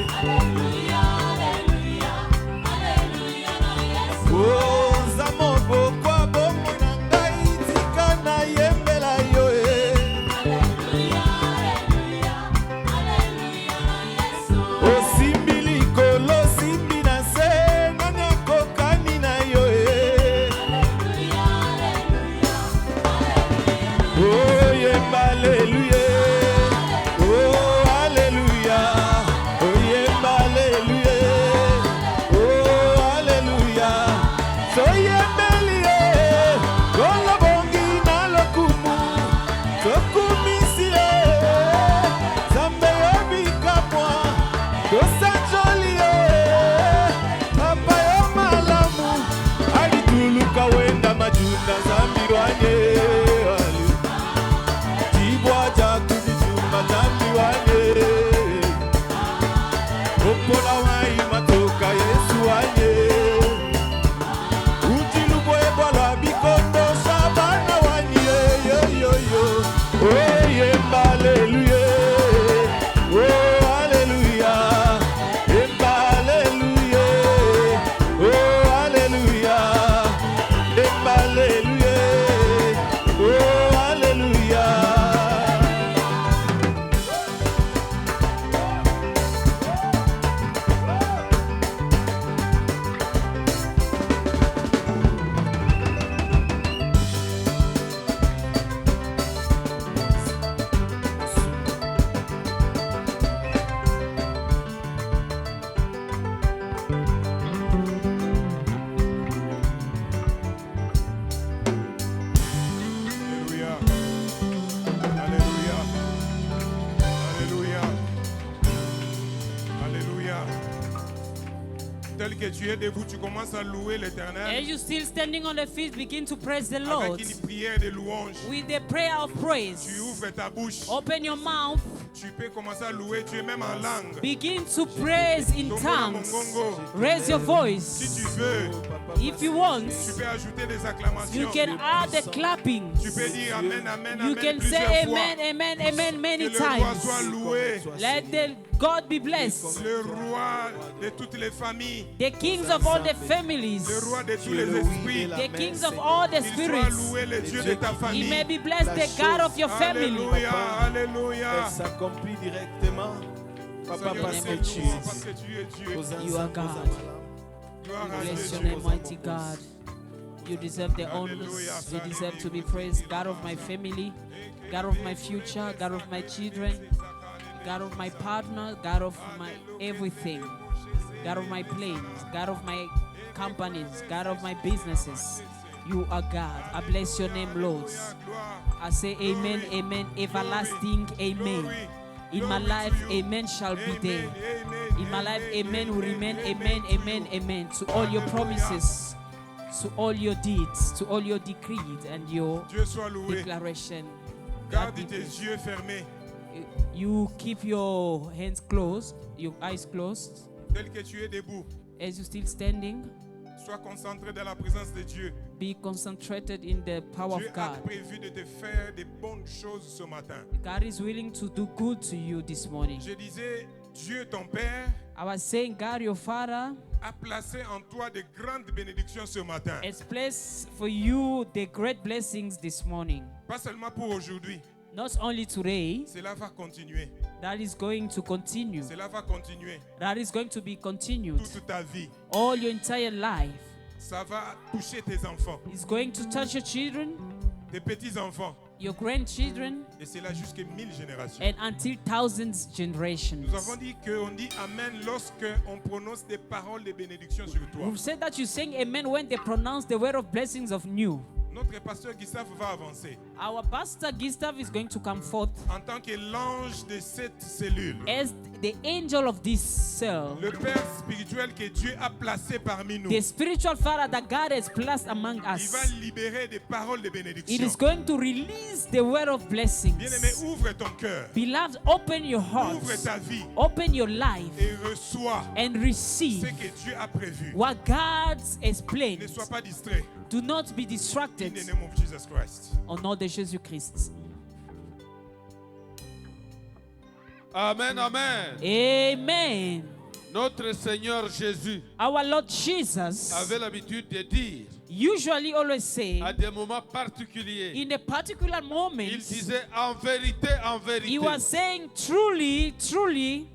Alléluia, alléluia, alléluia na Yesu. Oh, zamobo kwa bomo na ngai tika na yembela yo. Alléluia, alléluia, alléluia na Yesu. Oh, simbili kolo simbi na se nani akokani na yo. Alléluia, alléluia, alléluia. Oh, yemba alléluia. Oh Tel que tu es debout, tu commences à louer As l'Éternel you still standing on the feet, begin to praise the avec Lord une prière de louange. with the prayer of Tu praise. ouvres ta bouche. Open your mouth. Tu peux commencer à louer. Tu es même en langue. Begin to praise in Tongo tongues. mongongo. Raise your Si voice. tu veux, If you want, tu peux ajouter des you acclamations. can add the clapping. Tu peux dire Amen, Amen, You Amen can plusieurs say fois. amen, amen, amen Que many le roi soit times. loué. Let the God be blessed. Le roi de toutes les familles. The kings of all the Le families. roi de tous les esprits. The kings of all the Il soit spirits. loué le Dieu de ta He famille. may be blessed, the God of your family. Alléluia, Elle Alléluia. s'accomplit directement. Papa, Seigneur, parce c'est que tu loué, parce que tu es Dieu. You are God. Gloire à Bless Dieu. your name, mighty God. You deserve the honors. You deserve to be praised. God of my family, God of my future, God of my children, God of my partner, God of my everything, God of my planes, God of my companies, God of my businesses. You are God. I bless your name, Lord. I say amen, amen, everlasting amen. In my life, amen shall be there. In my life, amen will remain, amen, amen, amen. To all your promises, to all your deeds, to all your decrees and your Dieu soit loué. declaration. God Garde be tes blessed. yeux fermés, You keep your hands closed, your eyes closed, tel que tu es debout. as you're still standing. Sois concentré dans la présence de Dieu. Be concentrated in the power Dieu of a God. prévu de te faire de bonnes choses ce matin. God is willing to do good to you this morning. Je disais, Dieu ton Père I was saying, God, your Father, a placé en toi de grandes bénédictions ce matin. has placed for you the great blessings this morning. Pas seulement pour aujourd'hui. Not only today, Cela va continuer. that is going to continue. Cela va continuer That is going to be continued. toute ta vie. All your entire life. Ça va toucher tes enfants, It's going to touch your children, tes petits-enfants. your grandchildren, Et c'est là jusqu'à 1000 générations. and until thousands generations. Nous avons dit qu'on dit Amen lorsque on prononce des paroles de bénédiction sur toi. We've said that you sing amen when they pronounce the word of blessings of new. Notre pasteur Gustave va avancer Our pastor Gustav is going to come forth en tant que l'ange de cette cellule. as the angel of this cell, Le Père spirituel que Dieu a placé parmi nous. the spiritual father that God has placed among Il va us. libérer des paroles de It bénédiction. is going to release the word of Bien-aimé, blessings. ouvre ton cœur, Beloved, open your ouvre hearts, ta vie open your life, et reçois and ce receive que Dieu a prévu. what God has planned. Ne sois pas distrait. Do not be In distracted. the name of Jesus Christ. Au nom de Jésus-Christ. Amen, amen. Amen. Notre Seigneur Jésus Our Lord Jesus avait l'habitude de dire usually always say, à des moments particuliers, in a particular moment, il disait en vérité, en vérité. he was saying, truly, truly.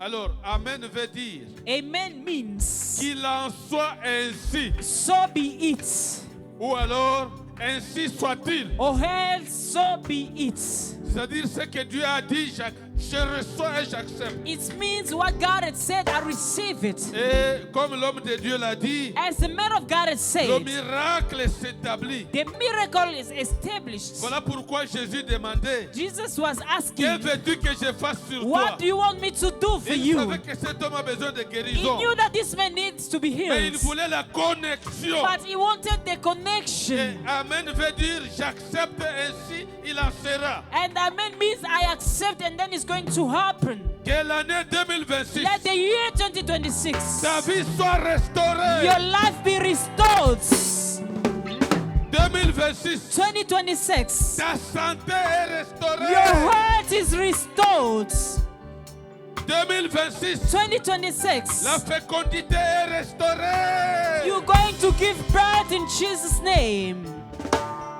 Alors, Amen veut dire Amen means, qu'il en soit ainsi. so be it. Ou alors, ainsi soit-il. Or else, so be it. C'est-à-dire ce que Dieu a dit, je reçois et j'accepte. It means what God had said, I receive it. Et comme l'homme de Dieu l'a dit, As the man of God had le said, miracle s'établit. the miracle is established. Voilà pourquoi Jésus demandait, Jesus was que asking, veux-tu que je fasse sur toi? what do you want me to do for Il you? savait que cet homme a besoin de He guérison. knew that this man needs to be Mais il healed. voulait la connexion. But he wanted the Et connection. Amen veut dire j'accepte ainsi il en sera. And amen means I accept, and then it's going to happen. Que l'année 2026, Let the year 2026, ta vie soit restaurée. your life be restored. 2026, 2026, ta santé est restaurée. your heart is restored. 2026, 2026, la fécondité est restaurée. you're going to give birth in Jesus' name.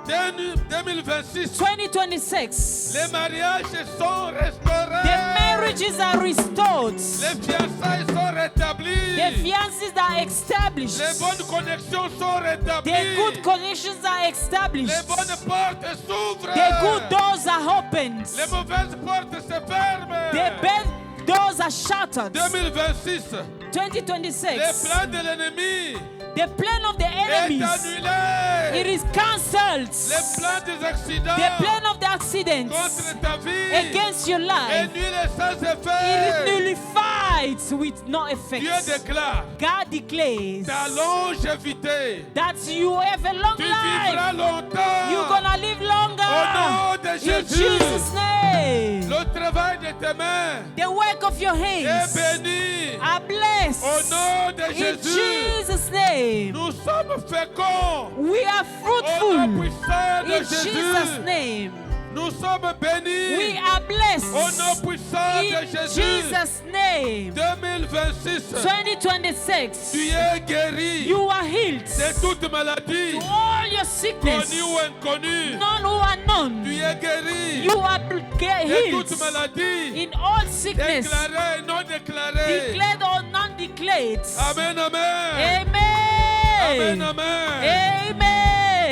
2026, 2026, les mariages sont restaurés. the marriages are restored. Les fiançailles sont rétablies. The fiances are established. Les bonnes connexions sont rétablies. The good connections are established. Les bonnes portes s'ouvrent. The good doors are opened. Les mauvaises portes se ferment. The bad doors are shattered. 2026, 2026, les plans de l'ennemi the plan of the est enemies, annulé. it is cancelled. Les plans des accidents The plan of the accidents contre ta vie against your est life, nul et sans it is effet. nullified. light with no effect. Dieu déclare God declares ta longévité. that you have a long Tu vivras life. longtemps. You're gonna live longer. Au nom de In Jésus. Jesus' name. Le travail de tes mains The work of your est hands béni. are blessed. Au nom de In Jésus. Jesus' name. Nous sommes féconds. We are Au nom fruitful. puissant de In Jesus' Jésus. name. Nous sommes bénis. We are blessed. Au nom puissant de In Jésus. Jesus' name. 2026. 2026. Tu es guéri You are healed. de toute maladie, To all your sickness. connue ou inconnue. None who are none. Tu es guéri You are de healed. toute maladie. In all sickness. Déclaré et non déclaré. Declared or non-declared. Amen, amen. Amen. Amen, amen.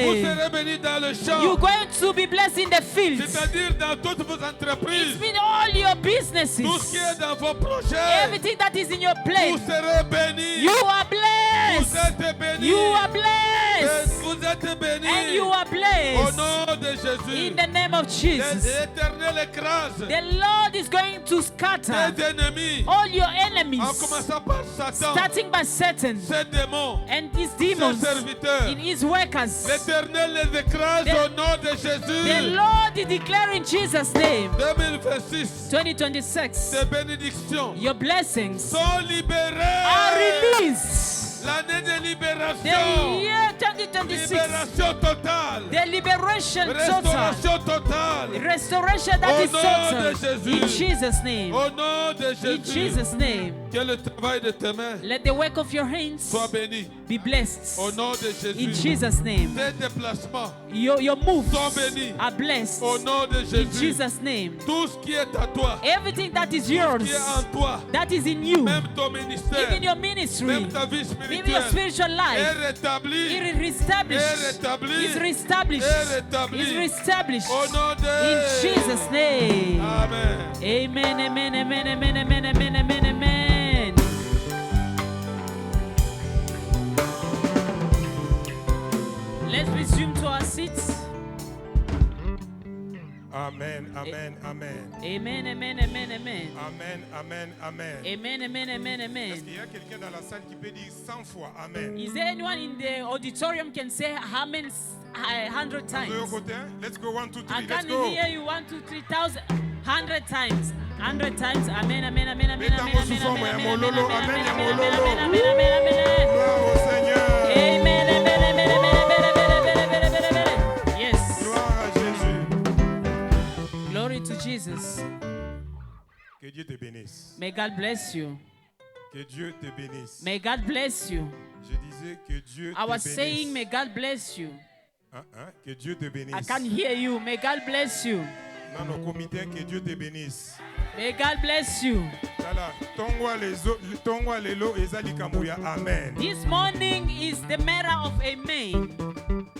Vous Amen. serez bénis dans le champ. You're going to be blessed in the field. C'est-à-dire dans toutes vos It's entreprises. been all your Tout ce businesses. qui est dans vos projets. Everything that is in your Vous plate. serez bénis. You are Vous blessed. êtes bénis. You are blessed. Vous êtes bénis. And you are Au blessed. nom de Jésus. In the name of Jesus. L'Éternel écrase The Lord is going to scatter tes ennemis. all your En enemies. commençant par Satan, Starting by Satan ses démons, and his ses demons serviteurs. in his workers. L'Éternel les écrase The- au nom de The Jésus. Lord is declaring in Jesus' name. 2026, 2026. ces bénédictions Your blessings sont are libérées. released. L'année de The libération. year 2026. Libération totale. The liberation total. Restauration totale. Restoration that Au is nom total. de Jésus. In Jesus' name. Au nom de In Jésus. Jesus' name. Que le travail de tes mains Let the work of your hands soit béni. be blessed. Au nom de In Jésus. Jesus' name. Tes déplacements Your moves soient bénis. are blessed. Au nom de In Jésus. Jesus' name. Tout ce qui est à toi, Everything that is qui yours, est en toi, that is in you, même ton ministère, even your ministry, même ta vie even your spirituelle, spiritual est life, rétablie. it is reestablished. Est rétabli. Is reestablished. Est rétabli. Is reestablished. Au nom de In Jesus' name. Amen. Amen, amen, amen, amen, amen, amen, amen, amen. Let's resume to our seats. Amen, amen, amen. Amen, amen, amen, amen. Amen, amen, amen. Amen, amen, amen, Est-ce amen. qu'il y a quelqu'un dans la salle qui peut dire 100 fois Amen? Is there anyone in the auditorium can say amen 100 De l'autre times? côté, hein? Let's go 1, 2, 3, I let's can go. hear you 1, 2, 3,000, 100 times. 100 times. Amen, amen, amen, amen, Mettons amen, vos amen, souffrances, amen, mon amen, lolo. amen, Amen, amen, mon amen, lolo. amen, amen, amen, amen. Gloire au Seigneur. Amen, amen, amen, amen, amen, amen, amen, amen, amen. Yes. Gloire à Jésus. Glory to Jesus. Que Dieu te bénisse. May God bless you. Que Dieu te bénisse. May God bless you. Je disais que Dieu I te was saying, bénisse. may God bless you. Que Dieu te bénisse. I can hear you. May God bless you. Dans nos comités, que Dieu te bénisse. May God bless you. Tala, tongwa lelo ezali kamuya. Amen. This morning is the matter of amen.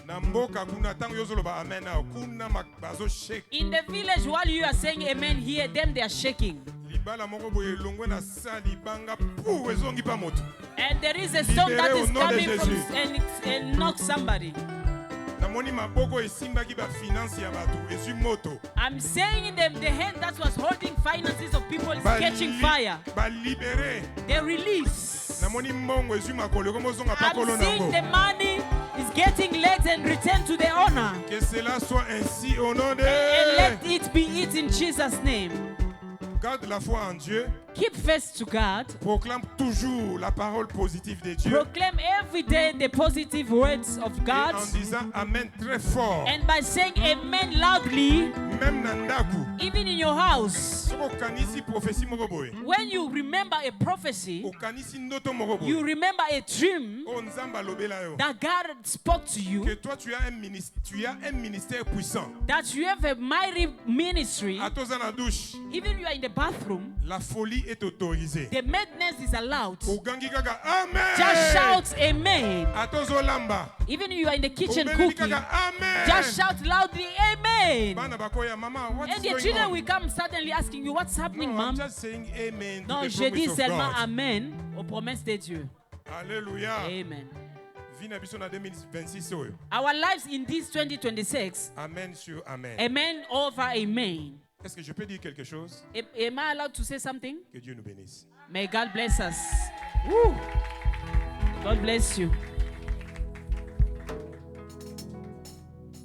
Na mboka kuna tango yozoloba amen na kuna bazo shake. In the village, while you are saying amen here, them they are shaking. Libala moko boye longwe na sa libanga pu ezongi pa moto. And there is a stone that is Libéré au nom de coming from Jésus. and knock somebody. Namoni maboko esimbaki ba finance ya bato esu moto. I'm saying them the hand that was holding finances of people is catching fire. Ba libéré. They release. Namoni mbongo esu makolo komo zonga pa I'm kolo seeing nango. the money is getting legs and return to the owner. Que cela soit ainsi au nom And de. let it be it in Jesus' name. Garde la foi en Dieu. Keep faith to God. Proclame toujours la parole positive de Dieu. Proclaim every day the positive words of Et God. en disant Amen très fort. And by saying amen loudly, Même na ndaku. even in your house, Soko kanisi prophétie moko boye. when you remember a prophecy, Okanisi ndoto moko boye. you remember a dream Oh nzamba lobela yo. that God spoke to Que you, toi tu as un ministère puissant. that you have a mighty ministry, Atoza na douche. even you are in the bathroom, La folie est autorisée. the madness is allowed. Ogangi kaka Amen. Just shout amen. Atozo lamba. Even you are in the kitchen Obeli cooking, kaka Amen. just shout loudly amen. Bana bakoya mama, what's And the going children on? will come suddenly asking you, what's happening, No, I'm mom? just saying amen to Non, the je dis promise of seulement God. amen aux promesses de Dieu. Alléluia. Amen. vie na biso na 2026 oyo. Our lives in this 2026. Amen sur amen. Amen over amen. Est-ce que je peux dire quelque chose? Am I allowed to say something? Que Dieu nous bénisse. May God bless us. Woo. God bless you.